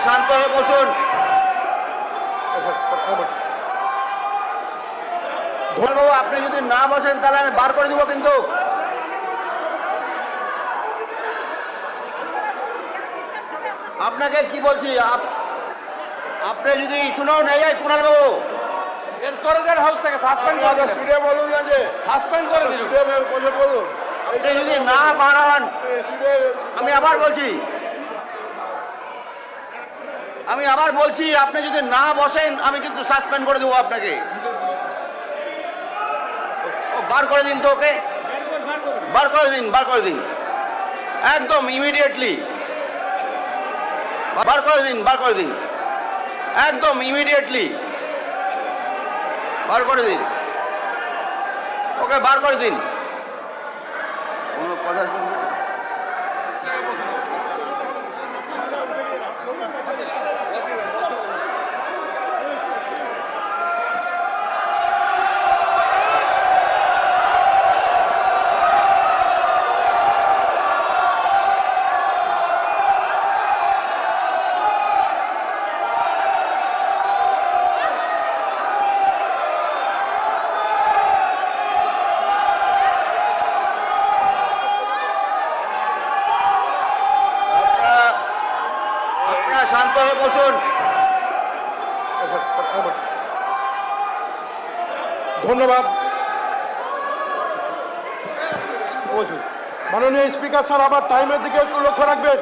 শান্ত হয়ে বসুন। ধন্যবাবু, আপনি যদি না বসেন তাহলে আমি বার করে দিব কিন্তু। আপনাকে কি বলছি, আপনি যদি শুনুন, এই কুণাল বাবু, এর করে দেন হাউস থেকে সাসপেন্ড করে দেন। স্টুডিও বলুন না যে সাসপেন্ড করে দিন। স্টুডিও বলুন। আপনি যদি না বাড়ান, আমি আবার বলছি, আপনি যদি না বসেন আমি কিন্তু সাসপেন্ড করে দেবো আপনাকে। বার করে দিন তো ওকে, বার করে দিন একদম ইমিডিয়েটলি, বার করে দিন একদম ইমিডিয়েটলি, বার করে দিন ওকে, বার করে দিন। কোনো কথা শুনবেন? শান্ত হয়ে বসুন। ধন্যবাদ। মাননীয় স্পিকার স্যার, আবার টাইমের দিকে একটু লক্ষ্য রাখবেন।